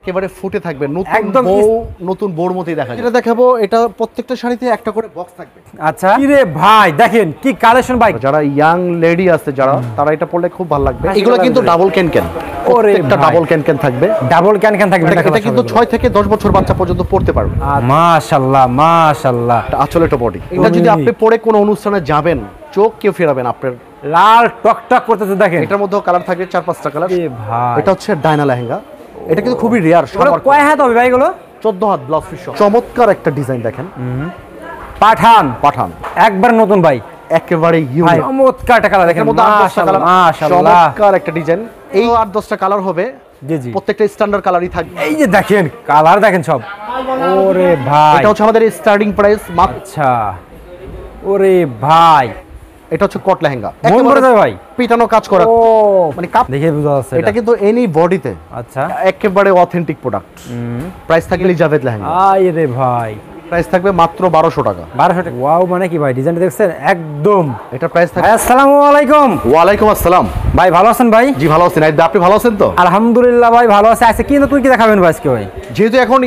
একেবারে ফুটে থাকবে, নতুন বউর মতোই দেখা যায়। এটা দেখাবো, এটা প্রত্যেকটা শাড়িতে একটা করে বক্স থাকবে। আচ্ছা কি রে ভাই, দেখেন কি কালেকশন ভাই। যারা ইয়াং লেডি আছে যারা, তারা এটা পড়লে খুব ভালো লাগবে। এগুলো কিন্তু ডাবল ক্যান, প্রত্যেকটা ডাবল ক্যান থাকবে, ডাবল ক্যান থাকবে। এটা কিন্তু 6 থেকে 10 বছর বাচ্চা পর্যন্ত পড়তে পারবে। মাশাআল্লাহ মাশাআল্লাহ। আসলে এটা বডি, এটা যদি আপনি পরে কোনো অনুষ্ঠানে যাবেন, চোখ কেউ ফেরাবেন আপনার, লাল টকটক করতেছে। দেখেন এটার মধ্যেও কালার থাকবে 4-5টা কালার। ভাই এটা হচ্ছে ডায়না লেহেঙ্গা, এটা কিন্তু খুবই রেয়ার। কয় হাত হবে ভাই এগুলো? 14 হাত ব্লাউজ পিস। চমৎকার একটা ডিজাইন দেখেন, পাঠান একবার নতুন ভাই, একেবারে ইউনিক চমৎকার একটা কালার দেখেন। মাশাআল্লাহ, চমৎকার একটা ডিজাইন। এই 8-10টা কালার হবে, জি জি, প্রত্যেকটা স্ট্যান্ডার্ড কালারই থাকবে। এই যে দেখেন কালার দেখেন সব। ওরে ভাই, এটা হচ্ছে আমাদের স্টার্টিং প্রাইস। আচ্ছা ওরে ভাই, এটা হচ্ছে কট লেহেঙ্গা, মন ভরে যায় ভাই, পিটানো কাজ করা, ও মানে কাপ দেখে বোঝা যাচ্ছে এটা কিন্তু এনি বডিতে। আচ্ছা একেবারে অথেন্টিক প্রোডাক্ট। প্রাইস থাকবে এলিজাবেথ লেহেঙ্গা, আই রে ভাই, প্রাইস থাকবে মাত্র 1200 টাকা। 1200 টাকা। ওয়াও, মানে কি ভাই ডিজাইনটা দেখছেন একদম। এটা প্রাইস থাকবে। আসসালামু আলাইকুম। ওয়ালাইকুম আসসালাম ভাই ভালো আছেন ভাই? জি ভালো আছেন, আপনি ভালো আছেন তো? আলহামদুলিল্লাহ ভাই ভালো আছে। আচ্ছা কি নতুন কি দেখাবেন ভাই আজকে ভাই? যেহেতু এখন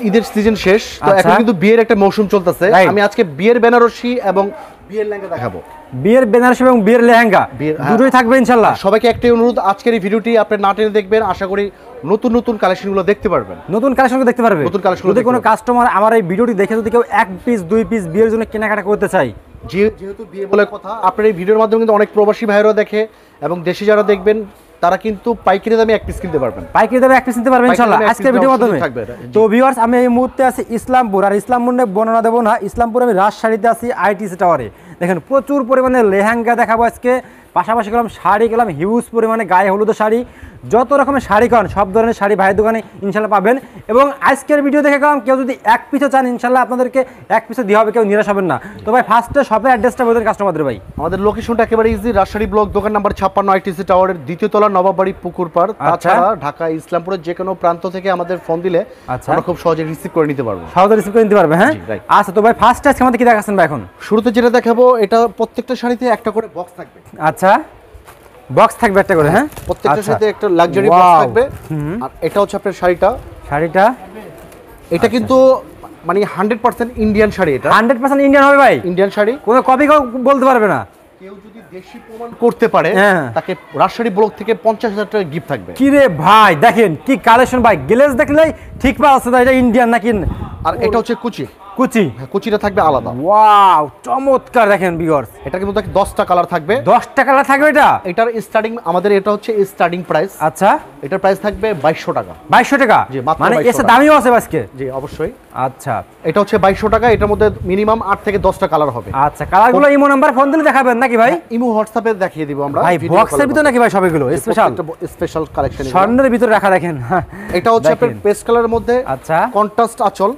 ঈদের সিজন শেষ, তো এখন কিন্তু বিয়ের একটা মৌসুম চলতেছে। আমি আজকে বিয়ের বেনারসি এবং বিয়ের লেহেঙ্গা দেখাবো। বিয়ের বেনারসি এবং বিয়ের লেহেঙ্গা দুটোই থাকবে ইনশাআল্লাহ। সবাইকে একটাই অনুরোধ, আজকের এই ভিডিওটি আপনি না টেনে দেখবেন। আশা করি নতুন কালেকশনগুলো দেখতে পারবেন, নতুন কালেকশন দেখতে পারবে। যদি কোনো কাস্টমার আমার এই ভিডিওটি দেখে যদি কেউ 1 পিস 2 পিস বিয়ের জন্য কেনাকাটা করতে চাই, যেহেতু বিয়ে বলে কথা, আপনার এই ভিডিওর মাধ্যমে কিন্তু অনেক প্রবাসী ভাইরা দেখে এবং দেশে যারা দেখবেন, তারা কিন্তু পাইকারি দামে 1 পিস কিনতে পারবেন। পাইকারি দামে 1 পিস নিতে পারবেন ইনশাআল্লাহ আজকের ভিডিওর মাধ্যমে। তো ভিউয়ার্স, আমি এই মুহূর্তে আছি ইসলামপুর, আর ইসলামপুর নিয়ে বর্ণনা দেবো না, ইসলামপুর আমি রাজশাহীতে আছি আইটিসি টাওয়ারে। দেখেন প্রচুর পরিমাণে লেহেঙ্গা দেখাবো আজকে, পাশাপাশি গেলাম শাড়ি, গেলাম হিউজ পরিমাণে গায়ে হলুদের শাড়ি, যত রকমের শাড়ি খান সব ধরনের শাড়ি ভাইয়ের দোকানে ইনশাল্লাহ পাবেন। এবং আজকের ভিডিও দেখে গেলাম কেউ যদি 1 পিসও চান ইনশাল্লাহ আপনাদেরকে 1 পিসও দেওয়া হবে, কেউ নিরাশ হবেন না। তো ভাই ফার্স্টে শপের অ্যাড্রেসটা বলতেন কাস্টমারদের ভাই। আমাদের লোকেশনটা একেবারে ইজি, রাজশাহী ব্লক, দোকান নাম্বার 56, আইটিসি টাওয়ারের 2য় তলা, নবাববাড়ি পুকুর পাড়। তাছাড়া ঢাকা ইসলামপুরের যে কোনো প্রান্ত থেকে আমাদের ফোন দিলে আমরা খুব সহজে রিসিভ করে নিতে পারবো। সহজে রিসিভ করে নিতে পারবে, হ্যাঁ আচ্ছা। তো ভাই ফার্স্টে আজকে আমাদের কি দেখাচ্ছেন ভাই? এখন শুরুতে যেটা দেখাবো, এটা প্রত্যেকটা শাড়িতে একটা করে বক্স থাকবে। আচ্ছা বক্স থাকবে একটা করে, হ্যাঁ প্রত্যেকটা শাড়িতে একটা লাক্সারি বক্স থাকবে। আর এটা হচ্ছে আপনার শাড়িটা, এটা কিন্তু মানে 100% ইন্ডিয়ান শাড়ি। এটা 100% ইন্ডিয়ান হবে ভাই, ইন্ডিয়ান শাড়ি, কোনো কপি বলতে পারবে না। কেউ যদি দেশি প্রমাণ করতে পারে তাকে রাজশাহী ব্লক থেকে 50,000 টাকা গিফট থাকবে। কি রে ভাই, দেখেন কি কালেকশন ভাই, গ্লেজ দেখলেই ঠিক পাওয়া যাচ্ছে এটা ইন্ডিয়ান নাকি। আর এটা হচ্ছে কুচি, কুচিটা থাকবে আলাদা। ওয়াও চমৎকার। দেখেন ভিউয়ার্স, এটা কিন্তু 10টা কালার থাকবে, 10টা কালার থাকবে। এটার স্টার্টিং, আমাদের এটা হচ্ছে স্টার্টিং প্রাইস। আচ্ছা, এটার প্রাইস থাকবে 2200 টাকা। 2200 টাকা, মানে এসে দামিও আছে আজকে। জি অবশ্যই। আচ্ছা, এটা হচ্ছে 2200 টাকা। এটার মধ্যে মিনিমাম 8 থেকে 10টা কালার হবে। আচ্ছা, কালারগুলো ইমো নাম্বার ফোন দিলে দেখাবেন নাকি ভাই? ইমো হোয়াটসঅ্যাপে দেখিয়ে দিব আমরা। ভাই বক্সের ভিতর নাকি ভাই সবগুলো স্পেশাল কালেকশন, স্বর্ণের ভিতর রাখা। দেখেন এটা হচ্ছে আপনার পেস্ট কালারের মধ্যে। আচ্ছা, কন্ট্রাস্ট আঁচল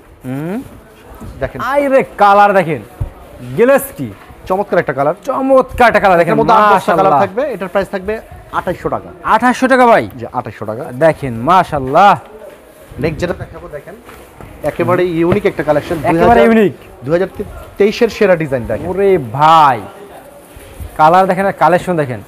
দেখেন, আইরে কালার দেখেন, গ্লেজ কি চমৎকার একটা কালার, চমৎকার একটা কালার দেখেন। মাশাআল্লাহ কালার থাকবে। এটার প্রাইস থাকবে 2800 টাকা। 2800 টাকা ভাই? জি 2800 টাকা। দেখেন মাশাআল্লাহ। নেক্সট যেটা দেখাবো, দেখেন একেবারে ইউনিক একটা কালেকশন, একেবারে ইউনিক, 2023 এর সেরা ডিজাইন। দেখেন ওরে ভাই, কালার দেখেন আর কালেকশন দেখেন।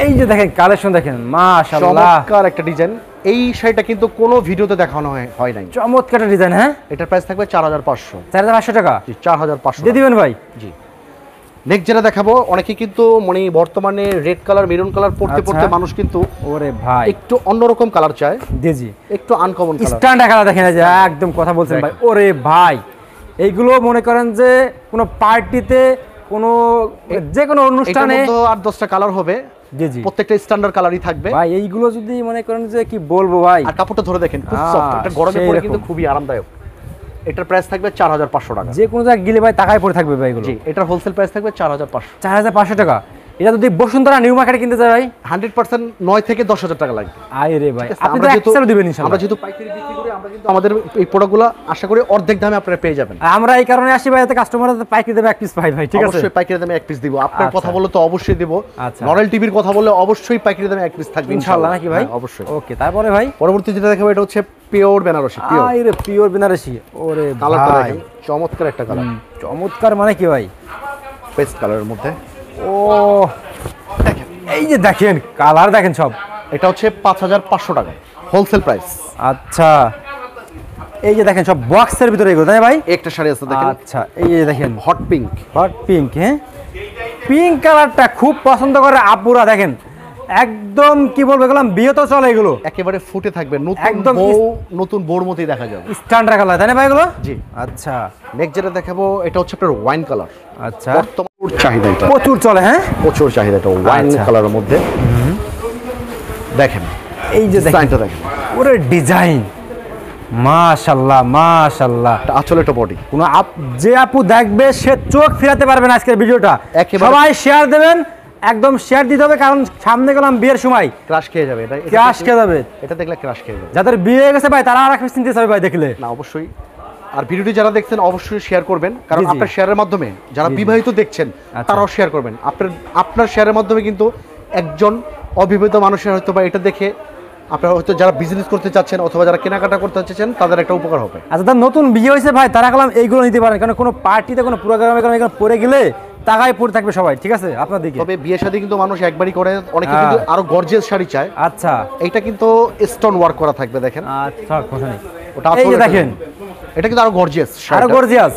এই যে দেখেন কালেকশন দেখেন, মাশাআল্লাহ চমৎকার একটা ডিজাইন। এই শাড়িটা কিন্তু কোনো ভিডিওতে দেখানো হয় নাই। চমৎকার ডিজাইন, হ্যাঁ। এটার প্রাইস থাকবে 4500। 4500 টাকা? জি 4500 দিয়ে দিবেন ভাই। জি। নেক্সট যেটা দেখাবো, অনেকে কিন্তু মানে বর্তমানে রেড কালার, মেরুন কালার পড়তে মানুষ কিন্তু ওরে ভাই একটু অন্যরকম কালার চায়। জি জি, একটু আনকমন কালার, স্ট্যান্ডার্ড কালার দেখেন। যে একদম কথা বলছেন ভাই। ওরে ভাই, এইগুলো মনে করেন যে কোনো পার্টিতে, কোনো যে কোনো অনুষ্ঠানে 8-10টা কালার হবে। জি জি, প্রত্যেকটা স্ট্যান্ডার্ড কালারই থাকবে ভাই। এইগুলো যদি মনে করেন যে কি বলবো ভাই, আর কাপড়টা ধরে দেখেন খুব সফট, এটা গরমে পরে কিন্তু খুবই আরামদায়ক। এটার প্রাইস থাকবে 4500 টাকা। যে কোনো জায়গায় গেলে ভাই টাকায় পড়ে থাকবে ভাই এগুলো। জি, এটার হোলসেল প্রাইস থাকবে 4500। 4500 টাকা। এটা যদি বসুন্ধরা নিউ মার্কেটে কিনতে চাই ভাই, 100% 9 থেকে 10000 টাকা লাগবে। আরে ভাই, আপনি তো এক্সট্রা দিবেন ইনশাআল্লাহ। আমরা যেহেতু পাইকারি বিক্রি করি, আমরা কিন্তু আমাদের এই প্রোডাক্টগুলো আশা করি অর্ধেক দামে আপনারা পেয়ে যাবেন। আমরা এই কারণে আসি ভাই, যাতে কাস্টমাররা পাইকারি দামে 1 পিস পায় ভাই। ঠিক আছে, অবশ্যই পাইকারি দামে 1 পিস দিব। আপনার কথা বললে তো অবশ্যই দেব। নরেল টিভির কথা বললে অবশ্যই পাইকারি দামে 1 পিস থাকবে ইনশাআল্লাহ, নাকি ভাই? অবশ্যই। ওকে, তারপরে ভাই পরবর্তী যেটা দেখাবো, এটা হচ্ছে পিওর বেনারসি। আরে পিওর বেনারসি, ওরে কালারটা ভাই দেখেন, চমৎকার একটা কালার। চমৎকার মানে কি ভাই? পেস্ট কালারের মধ্যে। ও দেখেন, এই যে দেখেন কালার দেখেন সব। এটা হচ্ছে 5500 টাকা। Wholesale price. আচ্ছা, এই যে দেখেন সব বক্সের ভিতরে এগুলো তাই ভাই? একটা শাড়ি আছে দেখেন। আচ্ছা, এই যে দেখেন হট পিঙ্ক। হট পিঙ্ক, হ্যাঁ পিঙ্ক কালারটা খুব পছন্দ করে আপুরা। দেখেন একদম কি বলবো, এগুলো বিয়ে তো চলে, এগুলো একেবারে ফুটে থাকবে, একদম নতুন বউর মতোই দেখা যাবে, স্ট্যান্ডার্ড কালার তাই না ভাই এগুলো? জি। আচ্ছা, নেক্সট যেটা দেখাবো এটা হচ্ছে আপনার ওয়াইন কালার। আচ্ছা, বর্তমান চাহিদা, এটা প্রচুর চলে, হ্যাঁ প্রচুর চাহিদা, এটা ওয়াইন আচ্ছা। কালারের মধ্যে। দেখেন এই যে ডিজাইনটা দেখেন, ওরে ডিজাইন মাশাআল্লাহ মাশাআল্লাহ। আসলে এটা বডি, কোন যে আপু দেখবে সে চোখ ফেরাতে পারবে না আজকের ভিডিওটা। একেবারে সবাই শেয়ার দেবেন, একদম শেয়ার দিতে হবে, কারণ সামনে গেলাম বিয়ের সময় ক্রাশ খেয়ে যাবে, এটা ক্রাশ খেয়ে যাবে। এটা দেখলে ক্রাশ খেয়ে যাবে। যাদের বিয়ে হয়ে গেছে ভাই তারা আর একটা চিন্তা হবে ভাই দেখলে। না অবশ্যই, আর ভিডিওটি যারা দেখছেন অবশ্যই শেয়ার করবেন, কারণ জি, জি। আপনার শেয়ারের মাধ্যমে যারা জি, জি। বিবাহিত দেখছেন আচ্ছা। তারাও শেয়ার করবেন। আপনার শেয়ারের মাধ্যমে কিন্তু একজন অবিবাহিত মানুষের হয়তো বা এটা দেখে আপনারা হয়তো যারা বিজনেস করতে চাচ্ছেন অথবা যারা কেনাকাটা করতে চাচ্ছেন তাদের একটা উপকার হবে। আচ্ছা, যারা নতুন বিয়ে হয়েছে ভাই তারা গেলাম এইগুলো নিতে পারেন, কারণ কোনো পার্টিতে কোনো প্রোগ্রামে এখানে পরে গেলে টাকায় পড়ে থাকবে সবাই, ঠিক আছে আপনার দিকে। তবে বিয়ে শাদী কিন্তু মানুষ একবারই করে, অনেকে কিন্তু আরো গর্জিয়াস শাড়ি চায়। আচ্ছা, এটা কিন্তু স্টোন ওয়ার্ক করা থাকবে, দেখেন আচ্ছা কথা নেই। ওটা এই যে দেখেন এটা কিন্তু আরো গর্জিয়াস, আরো গর্জিয়াস।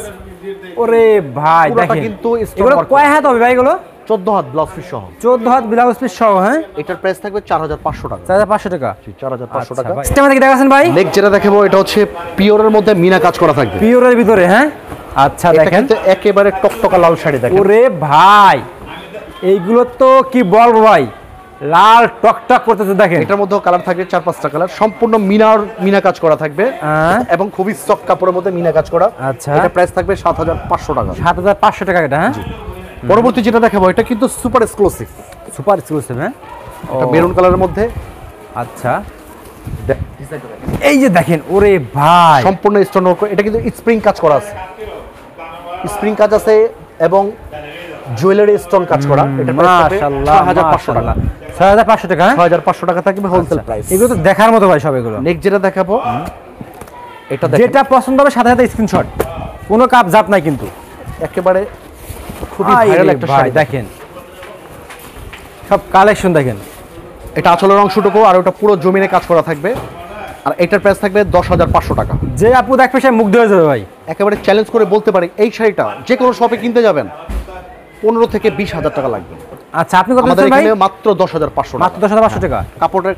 ওরে ভাই পুরোটা দেখেন কিন্তু stone এগুলো work কয় হাত হবে ভাই? এগুলো 14 হাত ব্লাউজ পিস সহ, 14 হাত ব্লাউজ পিস সহ, হ্যাঁ এটার প্রাইস থাকবে 4500 টাকা। 4500 টাকা। 4500 টাকা। সিস্টেম থেকে দেখাছেন ভাই। নেক্সট যেটা দেখাবো এটা হচ্ছে পিওরের মধ্যে মিনা কাজ করা থাকবে, পিওরের ভিতরে, হ্যাঁ আচ্ছা এটা দেখেন কিন্তু একেবারে টকটকা লাল শাড়ি দেখেন। ওরে ভাই এইগুলো তো কি বলবো ভাই, লাল টকটক করতেছে দেখেন। এটার মধ্যে কালার থাকবে 4-5টা কালার, সম্পূর্ণ মিনা কাজ করা থাকবে এবং খুবই সফট কাপড়ের মধ্যে মিনা কাজ করা। আচ্ছা, এটা প্রাইস থাকবে 7500 টাকা। 7500 টাকা এটা, হ্যাঁ। পরবর্তী যেটা দেখাবো এটা কিন্তু সুপার এক্সক্লুসিভ, সুপার এক্সক্লুসিভ, হ্যাঁ এটা মেরুন কালারের মধ্যে। আচ্ছা, এই যে দেখেন ওরে ভাই সম্পূর্ণ স্টোন ওয়ার্ক, এটা কিন্তু স্প্রিং কাজ করা আছে, স্প্রিং কাজ আছে এবং জুয়েলারি স্টোন কাজ করা। এটা মাশাআল্লাহ 6500 টাকা। 6500 টাকা, 6500 টাকা থাকবে হোলসেল প্রাইস। এগুলো তো দেখার মতো ভাই সব এগুলো। নেক্সট যেটা দেখাবো এটা দেখেন, যেটা পছন্দ হবে সাথে সাথে স্ক্রিনশট, কোনো কাপ জাত নাই কিন্তু, একেবারে খুবই ভাইরাল একটা ভাই শাড়ি দেখেন সব কালেকশন দেখেন। এটা আঁচলের অংশটুকু আর ওটা পুরো জমিনে কাজ করা থাকবে, আর এটার প্রাইস থাকবে 10500 টাকা। যে আপু দেখবে সে মুগ্ধ হয়ে যাবে ভাই। একেবারে চ্যালেঞ্জ করে বলতে পারি এই শাড়িটা যে কোনো শপে কিনতে যাবেন 15 থেকে 20,000 টাকা লাগবে। আচ্ছা, আপনি কত আমাদের দিচ্ছেন ভাই? এখানে মাত্র 10500 টাকা। মাত্র 10500 টাকা।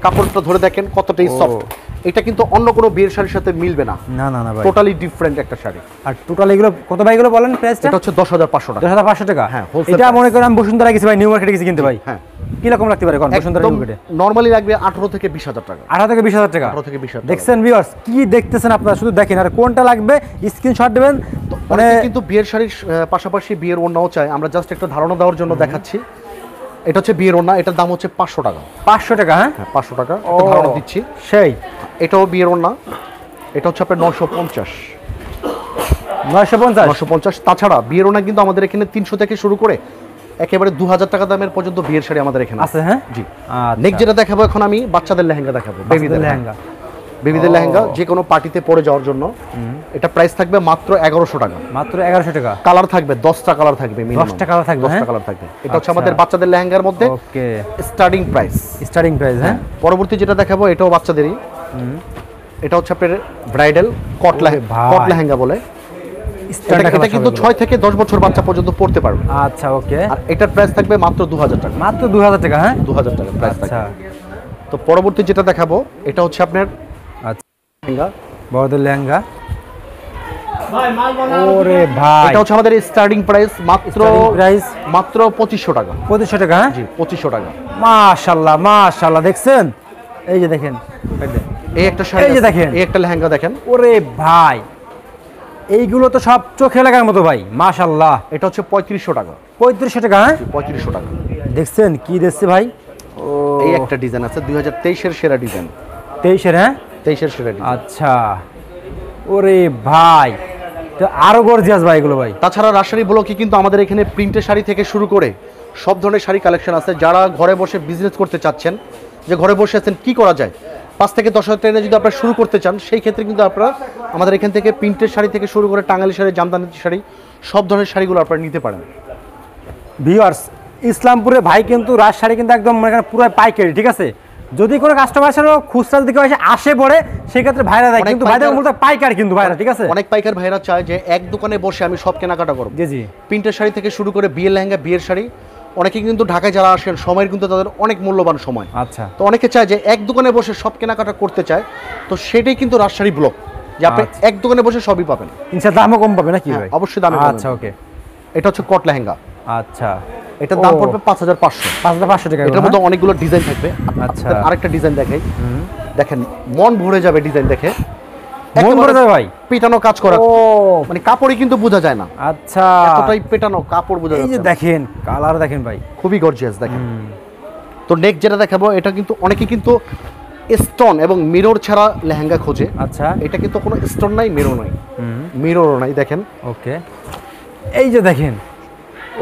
কাপড়টা ধরে দেখেন কতটাই সফট, এটা কিন্তু অন্য কোনো বিয়ের শাড়ির সাথে মিলবে না, না না না ভাই, টোটালি ডিফারেন্ট একটা শাড়ি। আর টোটাল এগুলো কত ভাই? এগুলো বলেন প্রাইসটা। এটা হচ্ছে 10500 টাকা। 10500 টাকা, হ্যাঁ, wholesale এটা price। মনে করেন আমি বসুন্ধরা গেছি ভাই, নিউ মার্কেটে গেছি কিনতে ভাই, হ্যাঁ কি রকম লাগতে পারে কোন বসুন্ধরা নিউ মার্কেটে? নরমালি লাগবে 18 থেকে 20000 টাকা। 18 থেকে 20000 টাকা। 18 থেকে 20000 টাকা। দেখছেন ভিউয়ার্স, কি দেখতেছেন আপনারা, শুধু দেখেন আর কোনটা লাগবে স্ক্রিনশট দিবেন। মানে কিন্তু বিয়ের শাড়ির পাশাপাশি বিয়ের ওড়নাও চাই, আমরা জাস্ট একটা ধারণা দেওয়ার জন্য দেখাচ্ছি। এটা হচ্ছে বিয়ের ওড়না, এটার দাম হচ্ছে 500 টাকা। 500 টাকা, হ্যাঁ 500 টাকা একটা ধারণা দিচ্ছি। সেই এটাও বিয়ের ওড়না, এটা হচ্ছে আপনার 950। 950। তাছাড়া বিয়ের ওড়না কিন্তু আমাদের এখানে 300 থেকে শুরু করে একেবারে 2000 টাকা দামের পর্যন্ত বিয়ের শাড়ি আমাদের এখানে আছে, হ্যাঁ জি। আচ্ছা, নেক্সট যেটা দেখাবো এখন আমি বাচ্চাদের লেহেঙ্গা দেখাবো, বেবিদের লেহেঙ্গা। বেবিদের লেহেঙ্গা যে কোনো পার্টিতে পরে যাওয়ার জন্য। এটা প্রাইস থাকবে মাত্র 1100 টাকা। মাত্র 1100 টাকা। কালার থাকবে 10টা কালার থাকবে, 10টা কালার থাকবে, 10টা হ্যাঁ? কালার থাকবে। এটা হচ্ছে আচ্ছা। আমাদের বাচ্চাদের লেহেঙ্গার মধ্যে ওকে, স্টার্টিং প্রাইস। স্টার্টিং প্রাইস, হ্যাঁ। পরবর্তী যেটা দেখাবো এটাও বাচ্চাদেরই, এটা হচ্ছে আপনার ব্রাইডাল কট লেহেঙ্গা বলে। এটা কিন্তু 6 থেকে 10 বছর বাচ্চা পর্যন্ত পড়তে পারবে। আচ্ছা, ওকে। আর এটার প্রাইস থাকবে মাত্র 2000 টাকা। মাত্র 2000 টাকা, হ্যাঁ 2000 টাকা প্রাইস আচ্ছা থাকবে। তো পরবর্তী যেটা দেখাবো এটা হচ্ছে আপনার আচ্ছা, লেহেঙ্গা। বড়দের লেহেঙ্গা। ওরে ভাই, এটা হচ্ছে আমাদের স্টার্টিং প্রাইস মাত্র প্রাইস মাত্র 2500 টাকা। 2500 টাকা, হ্যাঁ জি 2500 টাকা। মাশাআল্লাহ মাশাআল্লাহ, দেখছেন এই যে দেখেন, এই একটা শাড়ি, এই যে দেখেন, এই একটা লেহেঙ্গা দেখেন। ওরে ভাই এইগুলো তো সব চোখে লাগার মতো ভাই, মাশাআল্লাহ। এটা হচ্ছে 3500 টাকা। 3500 টাকা, হ্যাঁ 3500 টাকা। দেখছেন কি দেখছে ভাই, ও এই একটা ডিজাইন আছে 2023 এর সেরা ডিজাইন। 23 এর, হ্যাঁ 23 এর সেরা ডিজাইন। আচ্ছা, ওরে ভাই তো আরো গর্জিয়াস ভাই এগুলো ভাই। তাছাড়া রাজশাহী ব্লকে কিন্তু আমাদের এখানে প্রিন্টের শাড়ি থেকে শুরু করে সব ধরনের শাড়ি কালেকশন আছে। যারা ঘরে বসে বিজনেস করতে চাচ্ছেন, যে ঘরে বসে আছেন কি করা যায়, 5 থেকে 10,000 টাকা যদি আপনারা শুরু করতে চান, সেই ক্ষেত্রে কিন্তু আপনারা আমাদের এখান থেকে প্রিন্টের শাড়ি থেকে শুরু করে টাঙ্গাইল শাড়ি, জামদানি শাড়ি, সব ধরনের শাড়িগুলো আপনারা নিতে পারেন। ভিউয়ার্স, ইসলামপুরে ভাই কিন্তু রাজশাহী কিন্তু একদম মানে পুরো পাইকারি, ঠিক আছে, যদি কোনো কাস্টমার খুচরা যদি কেউ আসে পড়ে সেক্ষেত্রে ভাইরা দেয়, কিন্তু ভাইরা মূলত পাইকার, কিন্তু ভাইরা ঠিক আছে। অনেক পাইকার ভাইরা চায় যে এক দোকানে বসে আমি সব কেনাকাটা করব। জি জি। প্রিন্টের শাড়ি থেকে শুরু করে বিয়ের লেহেঙ্গা, বিয়ের শাড়ি, অনেকে কিন্তু ঢাকায় যারা আসেন সময়ের কিন্তু তাদের অনেক মূল্যবান সময়। আচ্ছা। তো অনেকে চায় যে এক দোকানে বসে সব কেনাকাটা করতে চায়, তো সেটাই কিন্তু রাজশাহী ব্লক, যে আপনি এক দোকানে বসে সবই পাবেন। ইনশাআল্লাহ দামও কম পাবে নাকি ভাই? অবশ্যই দামে। আচ্ছা ওকে। এটা হচ্ছে কট লেহেঙ্গা। আচ্ছা, এটার দাম পড়বে 5500। 5500 টাকা। এটার মধ্যে অনেকগুলো ডিজাইন থাকবে। আচ্ছা, আরেকটা ডিজাইন দেখাই, দেখেন মন ভরে যাবে ডিজাইন দেখে। মন ভরে যাবে ভাই, পেটানো কাজ করা, ও মানে কাপড়ই কিন্তু বোঝা যায় না। আচ্ছা, এতটাই পেটানো কাপড় বোঝা যায়। এই যে দেখেন কালার দেখেন ভাই, খুবই গর্জিয়াস দেখেন। তো নেক্সট যেটা দেখাবো, এটা কিন্তু অনেকে কিন্তু স্টোন এবং মিরর ছাড়া লেহেঙ্গা খোঁজে। আচ্ছা, এটা কিন্তু কোনো স্টোন নাই, মিরর নাই, মিররও নাই, দেখেন। ওকে, এই যে দেখেন,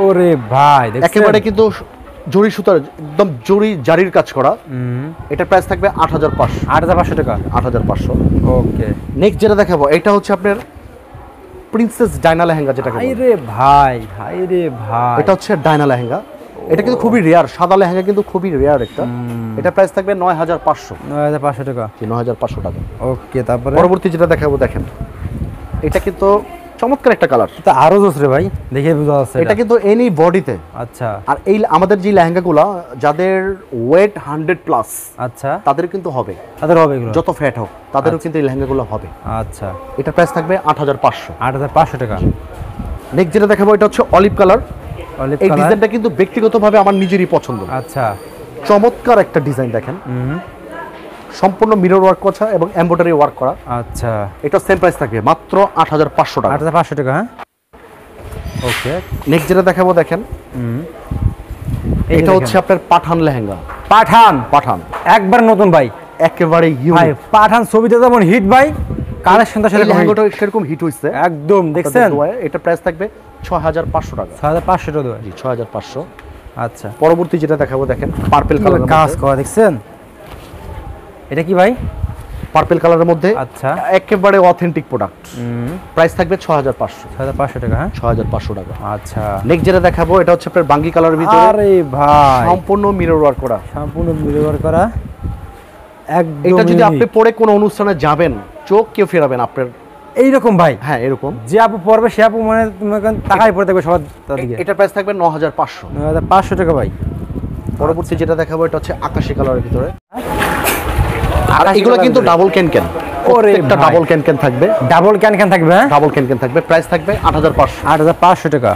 ওরে ভাই দেখছেন একেবারে কিন্তু জরি সুতার, একদম জরি জারির কাজ করা। এটা প্রাইস থাকবে 8500। 8500 টাকা। 8500। ওকে। নেক্সট যেটা দেখাবো, এটা হচ্ছে আপনার প্রিন্সেস ডায়না লেহেঙ্গা, যেটা হাই রে ভাই, হাই রে ভাই, এটা হচ্ছে ডায়না লেহেঙ্গা। এটা কিন্তু খুবই রেয়ার, সাদা লেহেঙ্গা কিন্তু খুবই রেয়ার একটা। এটা প্রাইস থাকবে 9500। 9500 টাকা। 9500 টাকা। ওকে, তারপরে পরবর্তী যেটা দেখাবো, দেখেন এটা কিন্তু চমৎকার একটা কালার। এটা আরো জোস রে ভাই, দেখে বুঝা যাচ্ছে এটা কিন্তু এনি বডিতে। আচ্ছা। আর এই আমাদের যে লেহেঙ্গাগুলো যাদের ওয়েট 100 প্লাস, আচ্ছা, তাদের কিন্তু হবে, তাদের হবে এগুলো যত ফ্যাট হোক তাদেরও কিন্তু এই লেহেঙ্গাগুলো হবে। আচ্ছা, এটা প্রাইস থাকবে 8500। 8500 টাকা। নেক্সট যেটা দেখাবো, এটা হচ্ছে অলিভ কালার। অলিভ এই কালার, ডিজাইনটা কিন্তু ব্যক্তিগতভাবে আমার নিজেরই পছন্দ। আচ্ছা, চমৎকার একটা ডিজাইন দেখেন, সম্পূর্ণ মিরর ওয়ার্ক করা এবং এমব্রয়ডারি ওয়ার্ক করা। আচ্ছা, এটা সেম প্রাইস থাকবে মাত্র 8500 টাকা। 8500 টাকা। হ্যাঁ, ওকে। নেক্সট যেটা দেখাবো, দেখেন এটা হচ্ছে আপনার পাঠান লেহেঙ্গা। পাঠান, পাঠান একবার নতুন ভাই, একেবারে ভাই ইউনিক। পাঠান ছবিতে যেমন হিট ভাই, কালেকশনটা এই সেরকম লেহেঙ্গাটা সেরকম হিট হইছে একদম, দেখছেন। এটা প্রাইস থাকবে 6500 টাকা। 6500 টাকা দেওয়া। জি, 6500। আচ্ছা, পরবর্তী যেটা দেখাবো, দেখেন পার্পল কালার কাজ করা, দেখছেন। এটা কি ভাই? পার্পল কালারের মধ্যে। আচ্ছা, একেবারে অথেন্টিক প্রোডাক্ট। প্রাইস থাকবে 6500। 6500 টাকা। হ্যাঁ, 6500 টাকা। আচ্ছা। নেক্সট যেটা দেখাবো, এটা হচ্ছে আপনার বাঙ্গি কালারের ভিতরে। আরে ভাই, সম্পূর্ণ মিরর ওয়ার্ক করা, সম্পূর্ণ মিরর করা একদম। এটা যদি আপনি পরে কোনো অনুষ্ঠানে যাবেন, চোখ কেউ ফেরাবেন আপনার এইরকম ভাই। হ্যাঁ, এরকম যে আপু পড়বে সে আপু মানে টাকাই পড়ে থাকবে সবার দিকে। এটা প্রাইস থাকবে 9500। 9500 টাকা ভাই। পরবর্তী যেটা দেখাবো, এটা হচ্ছে আকাশী কালারের ভিতরে। আর এগুলো কিন্তু ডাবল ক্যান, প্রত্যেকটা ডাবল ক্যান থাকবে। ডাবল ক্যান থাকবে। হ্যাঁ, ডাবল ক্যান থাকবে। প্রাইস থাকবে 8500। 8500 টাকা।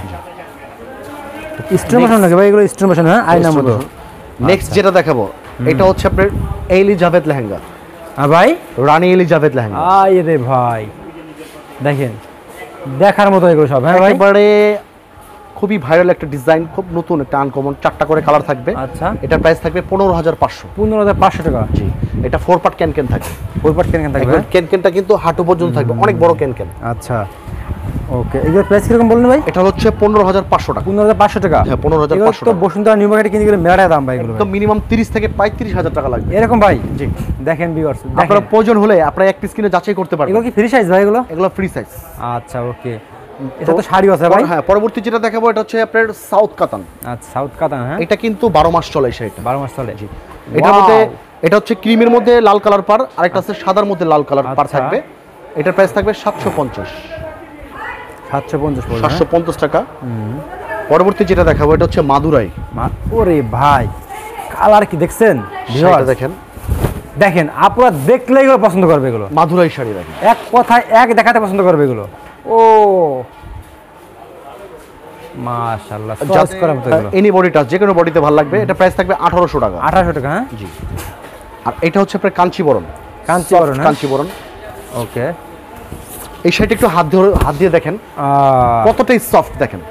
স্টোন মেশিন নাকি ভাই? এগুলো স্টোন মেশিন। হ্যাঁ, আয়না মতো। নেক্সট যেটা দেখাবো, এটা হচ্ছে আপনার এলিজাবেথ লেহেঙ্গা। হ্যাঁ ভাই, রানী এলিজাবেথ লেহেঙ্গা। আয় রে ভাই, দেখেন দেখার মতো এগুলো সব। হ্যাঁ ভাই, একেবারে খুবই ভাইরাল একটা ডিজাইন, খুব নতুন একটা আনকমন, 4টা করে কালার থাকবে। আচ্ছা, এটার প্রাইস থাকবে 15500। 15500 টাকা। জি, এটা 4 পার্ট ক্যান থাকবে। 4 পার্ট ক্যান থাকবে। ক্যানটা কিন্তু হাঁটু পর্যন্ত থাকবে, অনেক বড় ক্যান। আচ্ছা, ওকে। এগুলো প্রাইস কিরকম বললেন ভাই? এটা হচ্ছে 15500 টাকা। 15500 টাকা। হ্যাঁ, 15500 তো টাকা। বসুন্ধরা নিউ মার্কেটে কিনতে গেলে মেলাটা দাম ভাই এগুলো। তো মিনিমাম 30 থেকে 35000 টাকা লাগবে এরকম ভাই। জি, দেখেন ভিউয়ার্স, আপনারা প্রয়োজন হলে আপনারা এক পিস কিনে যাচাই করতে পারবেন। এগুলো কি ফ্রি সাইজ ভাই এগুলো? এগুলো ফ্রি সাইজ। আচ্ছা, ওকে। এটা তো শাড়ি আছে ভাই। হ্যাঁ, পরবর্তী যেটা দেখাবো, এটা হচ্ছে আপনার সাউথ কাতান। আচ্ছা, সাউথ কাতান। হ্যাঁ, এটা কিন্তু 12 মাস চলে সেটা। 12 মাস চলে। জি, এটার মধ্যে এটা হচ্ছে ক্রিমের মধ্যে লাল কালার পার, আরেকটা আছে সাদার মধ্যে লাল কালার পার আচ্ছা। থাকবে। এটার প্রাইস থাকবে 750। 750 750 টাকা। পরবর্তী যেটা দেখাবো, এটা হচ্ছে মাদুরাই। ওরে ভাই, কালার কি দেখছেন? শাড়িটা দেখেন, দেখেন আপনারা দেখলেই এগুলো পছন্দ করবে। এগুলো মাদুরাই শাড়ি দেখেন, এক কথায় এক দেখাতে পছন্দ করবে এগুলো। ও মাশাআল্লাহ, চয়েস করার মতো এগুলো। এনি বডি টাচ, যে কোনো বডিতে ভালো লাগবে। এটা প্রাইস থাকবে 1800 টাকা। 1800 টাকা। হ্যাঁ, জি। আর এটা হচ্ছে আপনার কাঞ্চিবরণ। কাঞ্চিবরণ। কাঞ্চিবরণ, ওকে। এই শাড়িটা একটু হাত দিয়ে দেখেন কতটাই সফট দেখেন,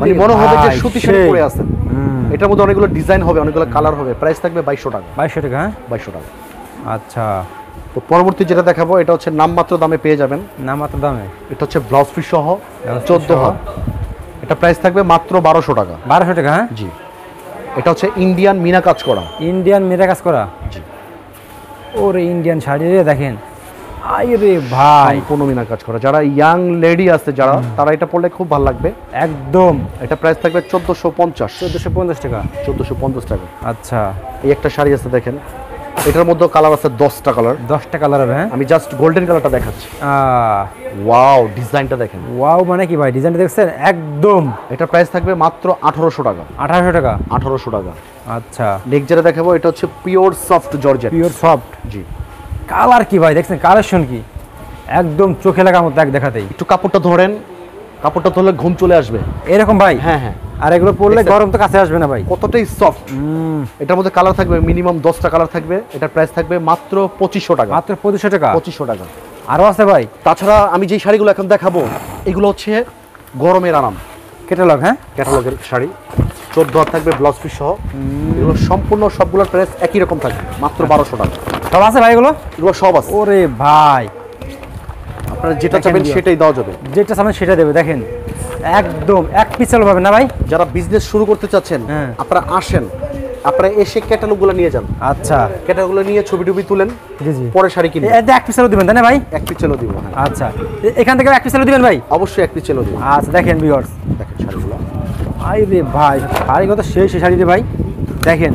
মানে মনে হবে যে সুতি শাড়ি পরে আছেন। এটার মধ্যে অনেকগুলো ডিজাইন হবে, অনেকগুলো কালার হবে। প্রাইস থাকবে 2200 টাকা। 2200 টাকা। হ্যাঁ, 2200 টাকা। আচ্ছা। তো পরবর্তী যেটা দেখাবো, এটা হচ্ছে নামমাত্র দামে পেয়ে যাবেন। নামমাত্র দামে। এটা হচ্ছে ব্লাউজ পিস সহ 14 হাত। এটা প্রাইস থাকবে মাত্র 1200 টাকা। 1200 টাকা। হ্যাঁ, জি। এটা হচ্ছে ইন্ডিয়ান মিনা কাজ করা। ইন্ডিয়ান মিরা কাজ করা। জি। ওরে ইন্ডিয়ান শাড়ি রে, দেখেন। আই রে ভাই, কোনো মিনা কাজ করা। যারা ইয়াং লেডি আছে যারা, তারা এটা পরলে খুব ভালো লাগবে একদম। এটা প্রাইস থাকবে 1450। 1450 টাকা। 1450 টাকা। আচ্ছা, এই একটা শাড়ি আছে দেখেন, এটার মধ্যে কালার আছে 10টা কালার। 10টা কালার হবে। হ্যাঁ, আমি জাস্ট গোল্ডেন কালারটা দেখাচ্ছি। ওয়াও, ডিজাইনটা দেখেন। ওয়াও মানে কি ভাই, ডিজাইনটা দেখছেন একদম। এটা প্রাইস থাকবে মাত্র 1800 টাকা। 1800 টাকা। 1800 টাকা। আচ্ছা, নেক্সট যেটা দেখাবো এটা হচ্ছে pure soft georgette. Pure soft. জি। কালার কি ভাই দেখছেন, কালেকশন কি একদম চোখে লাগার মতো এক দেখাতেই। একটু কাপড়টা ধরেন, কাপড়টা ধরলে ঘুম চলে আসবে এরকম ভাই। হ্যাঁ হ্যাঁ। আর এগুলো পরলে গরম তো কাছে আসবে না ভাই, কতটাই সফট। এটার মধ্যে কালার থাকবে মিনিমাম 10টা কালার থাকবে। এটার প্রাইস থাকবে মাত্র 2500 টাকা। মাত্র 2500 টাকা। 2500 টাকা। আরো আছে ভাই। তাছাড়া আমি যেই শাড়িগুলো এখন দেখাবো এগুলো হচ্ছে গরমের আরাম ক্যাটালগ। হ্যাঁ, ক্যাটালগের শাড়ি। 14 হাত থাকবে ব্লাউজ পিস সহ। এগুলো সম্পূর্ণ সবগুলোর প্রাইস একই রকম থাকবে, মাত্র 1200 টাকা। সব আছে ভাই এগুলো? এগুলো সব আছে। ওরে ভাই, আপনারা যেটা চাবেন সেটাই দেওয়া যাবে। যেটা চাবেন সেটা দেবে। দেখেন একদম এক পিছল পাবে না ভাই। যারা বিজনেস শুরু করতে চাচ্ছেন হ্যাঁ, আপনারা আসেন, আপনারা এসে ক্যাটালগুলো নিয়ে যান। আচ্ছা, ক্যাটালগুলো নিয়ে ছবি টবি তুলেন, জি জি, পরে শাড়ি কিনবেন। এটা এক পিছলও দিবেন তাই না ভাই? এক পিচেলও দিব। হ্যাঁ, আচ্ছা, এখান থেকে এক পিছলও দিবেন ভাই? অবশ্যই এক পিচেলও দিব। আচ্ছা, দেখেন ভিউয়ার্স, দেখেন শাড়িগুলো। আই রে ভাই, শাড়ি কত সেই সেই শাড়ি রে ভাই, দেখেন।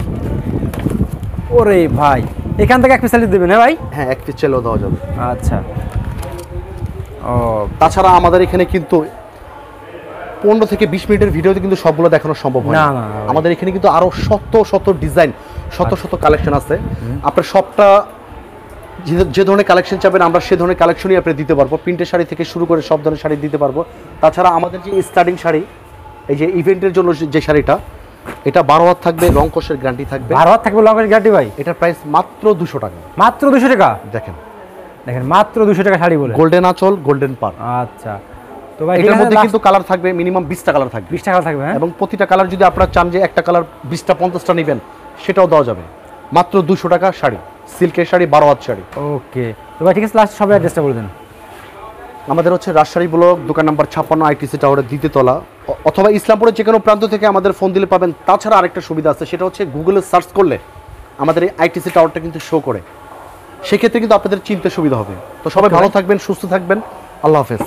ওরে ভাই, এখান থেকে এক পিছল দিবেন না ভাই? হ্যাঁ, এক পিচেলও দেওয়া যাবে। আচ্ছা। ও, তাছাড়া আমাদের এখানে কিন্তু 15 থেকে 20 মিনিটের ভিডিওতে কিন্তু সবগুলো দেখানো সম্ভব হয় না না। না, আমাদের এখানে কিন্তু আরো শত শত ডিজাইন, শত শত কালেকশন আছে। আপনার সবটা যে ধরনের কালেকশন চাবেন আমরা সে ধরনের কালেকশনই আপনি দিতে পারবো। প্রিন্টের শাড়ি থেকে শুরু করে সব ধরনের শাড়ি দিতে পারবো। তাছাড়া আমাদের যে স্টার্টিং শাড়ি, এই যে ইভেন্টের জন্য যে শাড়িটা, এটা 12 হাত থাকবে, রং কষের গ্যারান্টি থাকবে। 12 হাত থাকবে লংয়ের গ্যারান্টি ভাই? এটার প্রাইস মাত্র 200 টাকা। মাত্র 200 টাকা। দেখেন দেখেন মাত্র 200 টাকা শাড়ি বলে। গোল্ডেন আঁচল, গোল্ডেন পার। আচ্ছা, তো ভাই এটার মধ্যে কিন্তু কালার থাকবে মিনিমাম 20টা কালার থাকবে। 20 টাকা থাকবে। হ্যাঁ, এবং প্রতিটা কালার যদি আপনারা চান যে একটা কালার 20টা 50টা নেবেন সেটাও দেওয়া যাবে। মাত্র 200 টাকা শাড়ি, সিল্কের শাড়ি, 12 হাত শাড়ি। ওকে, তো ভাই ঠিক আছে, লাস্ট সবাই অ্যাড্রেসটা বলে দেন। আমাদের হচ্ছে রাজশাহী ব্লক, দোকান নাম্বার 56, আইটিসি টাওয়ারের দ্বিতীয়তলা, অথবা ইসলামপুরের যে কোনো প্রান্ত থেকে আমাদের ফোন দিলে পাবেন। তাছাড়া আরেকটা সুবিধা আছে, সেটা হচ্ছে গুগলে সার্চ করলে আমাদের এই আইটিসি টাওয়ারটা কিন্তু শো করে, সেক্ষেত্রে কিন্তু আপনাদের চিনতে সুবিধা হবে। তো সবাই ভালো থাকবেন, সুস্থ থাকবেন। আল্লাহ হাফেজ।